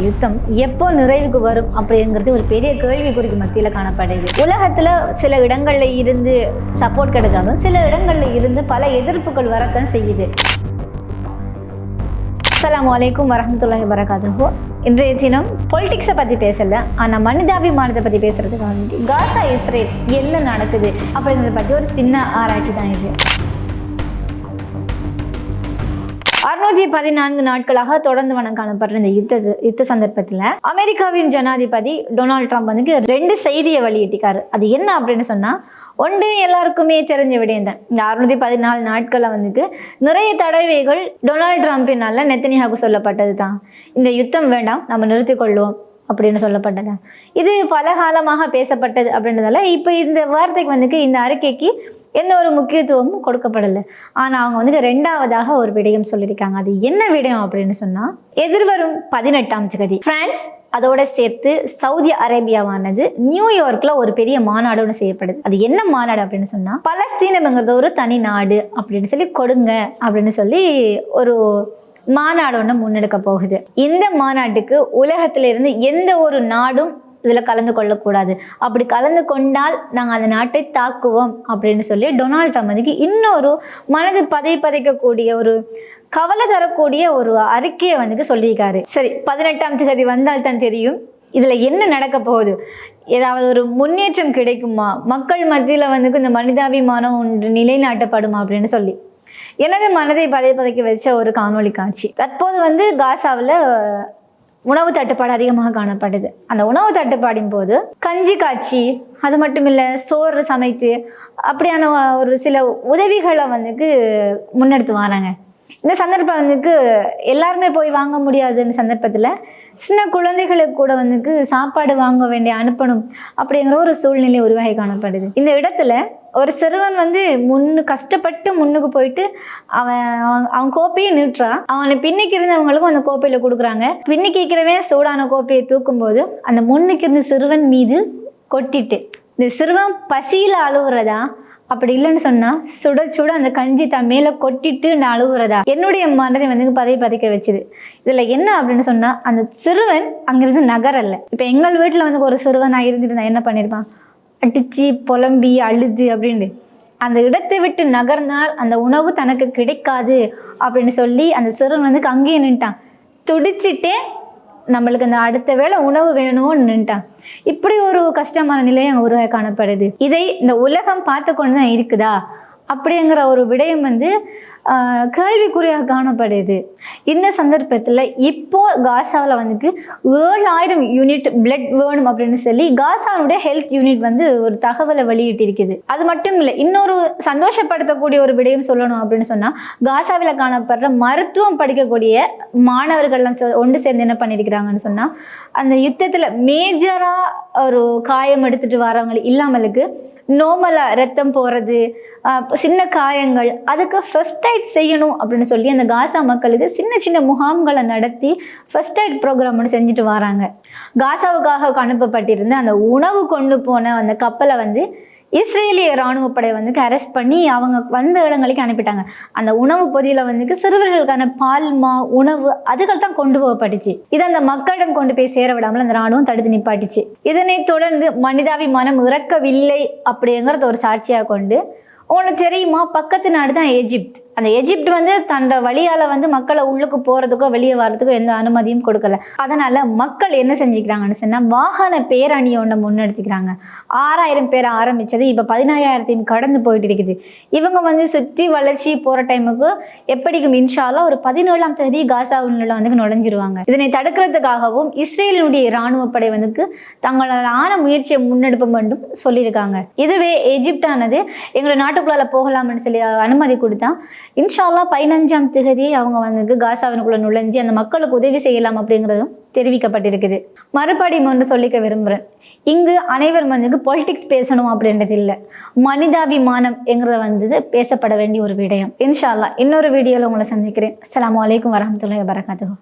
யுத்தம் எப்போ நிறைவுக்கு வரும் அப்படிங்கிறது ஒரு பெரிய கேள்விக்குறிக்கு மத்தியில் காணப்படுது. உலகத்தில் சில இடங்களில் இருந்து சப்போர்ட் கிடைச்சாலும் சில இடங்களில் இருந்து பல எதிர்ப்புகள் வரத்தான் செய்யுது. அஸ்ஸலாமு அலைக்கும் வரஹ்மத்துல்லாஹி வபரகாத்துஹு. இன்றைய தினம் பொலிட்டிக்ஸை பற்றி பேசலை, ஆனால் மனிதாபிமானத்தை பற்றி பேசுறதுக்காக வேண்டி காசா இஸ்ரேல் என்ன நடக்குது அப்படிங்கிறத பற்றி ஒரு சின்ன ஆராய்ச்சி தான் இது. 614 நாட்களாக தொடர்ந்து காணப்படுற இந்த யுத்த சந்தர்ப்பத்தில் அமெரிக்காவின் ஜனாதிபதி டொனால்ட் ட்ரம்ப் வந்து 2 செய்தியை வெளியிட்டிருக்காரு. அது என்ன அப்படின்னு சொன்னா, ஒன்று எல்லாருக்குமே தெரிஞ்ச விடயம் தான். இந்த 614 நாட்களை வந்து நிறைய தடவைகள் டொனால்ட் ட்ரம்பினால நெத்தனியாகு சொல்லப்பட்டது தான், இந்த யுத்தம் வேண்டாம், நம்ம நிறுத்திக் கொள்வோம் அப்படின்னு சொல்லப்பட்டது. இது பல காலமாக பேசப்பட்டது அப்படின்றதால இப்போ இந்த வார்த்தைக்கு வந்து இந்த அறிக்கைக்கு எந்த ஒரு முக்கியத்துவமும் கொடுக்கப்படலை. ஆனால் அவங்க வந்து 2வதாக ஒரு விடயம் சொல்லியிருக்காங்க. அது என்ன விடயம் அப்படின்னு சொன்னால், எதிர்வரும் 18ஆம் தேதி பிரான்ஸ் அதோட சேர்த்து சவுதி அரேபியாவானது நியூயார்க்ல ஒரு பெரிய மாநாடு ஒன்று செய்யப்படுது. அது என்ன மாநாடு அப்படின்னு சொன்னா, பலஸ்தீனம்ங்கிறது ஒரு தனி நாடு அப்படின்னு சொல்லி கொடுங்க அப்படின்னு சொல்லி ஒரு மாநாடு ஒன்று முன்னெடுக்க போகுது. இந்த மாநாட்டுக்கு உலகத்துல இருந்து எந்த ஒரு நாடும் இதுல கலந்து கொள்ளக்கூடாது. அப்படி கலந்து கொண்டால் நாங்கள் அந்த நாட்டை தாக்குவோம் அப்படின்னு சொல்லி டொனால்ட் ட்ரம்ப் இன்னொரு மனது பதைக்கக்கூடிய ஒரு கவலை தரக்கூடிய ஒரு அறிக்கையை வந்து சொல்லியிருக்காரு. சரி, 18ஆம் தேதி வந்தால் தான் தெரியும் இதுல என்ன நடக்க போகுது, ஏதாவது ஒரு முன்னேற்றம் கிடைக்குமா, மக்கள் மத்தியில வந்து இந்த மனிதாபிமானம் ஒன்று நிலைநாட்டப்படுமா அப்படின்னு சொல்லி எனது மனதை பதைக்க வச்ச ஒரு காணொளி காட்சி. தற்போது வந்து காசாவில் உணவு தட்டுப்பாடு அதிகமாக காணப்படுது. அந்த உணவு தட்டுப்பாடின் போது கஞ்சி காய்ச்சி, அது மட்டும் இல்லை சோறு சமைத்து அப்படியான ஒரு சில உதவிகளை வந்து முன்னெடுத்து வராங்க. இந்த சந்தர்ப்பம் வந்து எல்லாருமே போய் வாங்க முடியாதுன்னு சந்தர்ப்பத்தில் சின்ன குழந்தைகளுக்கு கூட வந்து சாப்பாடு வாங்க வேண்டிய அனுப்பணும் அப்படிங்கிற ஒரு சூழ்நிலை உருவாகி காணப்படுது. இந்த இடத்துல ஒரு சிறுவன் வந்து கஷ்டப்பட்டு முன்னுக்கு போயிட்டு அவன் கோப்பையை நீட்டுறான். அவனை பின்னிக்கு இருந்தவங்களுக்கும் அந்த கோப்பையில கொடுக்குறாங்க. பின்னிக்கு இருக்கிறவன் சூடான கோப்பையை தூக்கும் போது அந்த முன்னுக்கு இருந்த சிறுவன் மீது கொட்டிட்டு, இந்த சிறுவன் பசியில அழுகுறதா அப்படி இல்லைன்னு சொன்னா சுட சுட அந்த கஞ்சி தான் மேல கொட்டிட்டு நான் அழுகுறதா, என்னுடைய மனதை வந்து பதைக்க வச்சுது. இதுல என்ன அப்படின்னு சொன்னா, அந்த சிறுவன் அங்கிருந்து நகரல்ல. இப்ப எங்கள் வீட்டுல வந்து ஒரு சிறுவன் நான் இருந்துட்டு நான் என்ன பண்ணிருப்பான், அடிச்சு புலம்பி அழுது அப்படின்னு அந்த இடத்தை விட்டு நகர்ந்தால் அந்த உணவு தனக்கு கிடைக்காது அப்படின்னு சொல்லி அந்த சிறுவன் வந்து அங்கேயே நின்ட்டான். துடிச்சிட்டே நம்மளுக்கு அந்த அடுத்த வேளை உணவு வேணும்னு நின்ட்டான். இப்படி ஒரு கஷ்டமான நிலையை அங்கே உருவாக காணப்படுது. இதை இந்த உலகம் பார்த்து கொண்டு தான் இருக்குதா அப்படிங்கிற ஒரு விடயம் வந்து கேள்விக்குறியாக காணப்படுது. இந்த சந்தர்ப்பத்தில் இப்போ காசாவில் வந்து 7000 யூனிட் பிளட் வேணும் அப்படின்னு சொல்லி காசாவுடைய ஹெல்த் யூனிட் வந்து ஒரு தகவலை வெளியிட்டிருக்குது. அது மட்டும் இல்லை, இன்னொரு சந்தோஷப்படுத்தக்கூடிய ஒரு விடயம் சொல்லணும் அப்படின்னு சொன்னால், காசாவில் காணப்படுற மருத்துவம் படிக்கக்கூடிய மாணவர்கள்லாம் ஒன்று சேர்ந்து என்ன பண்ணியிருக்கிறாங்கன்னு சொன்னால், அந்த யுத்தத்தில் மேஜராக ஒரு காயம் எடுத்துட்டு வரவங்க இல்லாமலுக்கு நோமலாக ரத்தம் போகிறது, சின்ன காயங்கள், அதுக்கு ஃபர்ஸ்ட் எய்ட் செய்யணும் அப்படின்னு சொல்லி அந்த காசா மக்களுக்கு சின்ன முகாம்களை நடத்தி ஃபர்ஸ்ட் எய்ட் ப்ரோக்ராம் ஒன்று செஞ்சுட்டு வராங்க. காசாவுக்காக அனுப்பப்பட்டிருந்த அந்த உணவு கொண்டு போன அந்த கப்பலை வந்து இஸ்ரேலிய இராணுவப்படை வந்து அரெஸ்ட் பண்ணி அவங்க வந்த இடங்களுக்கு அனுப்பிட்டாங்க. அந்த உணவு பொதியில வந்து சிறுவர்களுக்கான பால்மா உணவு அதுகள் தான் கொண்டு போகப்பட்டுச்சு. இதை அந்த மக்களிடம் கொண்டு போய் சேர விடாமல் அந்த இராணுவம் தடுத்து நிப்பாட்டிச்சு. இதனை தொடர்ந்து மனிதாபிமானம் இறக்கவில்லை அப்படிங்கிறத ஒரு சாட்சியாக கொண்டு, உங்களுக்கு தெரியுமா, பக்கத்து நாடு தான் எஜிப்த். அந்த எஜிப்ட் வந்து தன்னோட வழியால வந்து மக்களை உள்ளுக்கு போறதுக்கோ வெளியே வர்றதுக்கோ எந்த அனுமதியும் கொடுக்கல. அதனால மக்கள் என்ன செஞ்சுக்கிறாங்கன்னு சொன்னா, வாகன பேரணியை ஒன்று முன்னெடுத்துக்கிறாங்க. 6000 பேர் ஆரம்பிச்சது இப்ப 15000 கடந்து போயிட்டு இருக்குது. இவங்க வந்து சுற்றி வளர்ச்சி போற டைமுக்கு எப்படிக்கும் இன்ஷா அல்லாஹ் ஒரு 17ஆம் தேதி காசாவுல வந்து நுழைஞ்சிருவாங்க. இதனை தடுக்கிறதுக்காகவும் இஸ்ரேலினுடைய இராணுவப்படை வந்து தங்களான முயற்சியை முன்னெடுப்போம் என்றும் சொல்லியிருக்காங்க. இதுவே எஜிப்டானது எங்களோட நாட்டுக்குள்ளால போகலாம்னு சொல்லி அனுமதி கொடுத்தா இன்ஷா அல்லாஹ் 15ஆம் தேதி அவங்க வந்து காசாவினுக்குள்ள நுழைஞ்சு அந்த மக்களுக்கு உதவி செய்யலாம் அப்படிங்கிறதும் தெரிவிக்கப்பட்டிருக்குது. மறுபடியும் ஒன்று சொல்லிக்க விரும்புகிறேன், இங்கு அனைவரும் வந்து பொலிட்டிக்ஸ் பேசணும் அப்படின்றது இல்லை, மனிதாபிமானம் என்கிறத வந்து பேசப்பட வேண்டிய ஒரு விடயம். இன்ஷா அல்லாஹ் இன்னொரு வீடியோவில் உங்களை சந்திக்கிறேன். அஸ்ஸலாமு அலைக்கும் வரஹ்மத்துல்லாஹி வபரகாத்துஹு.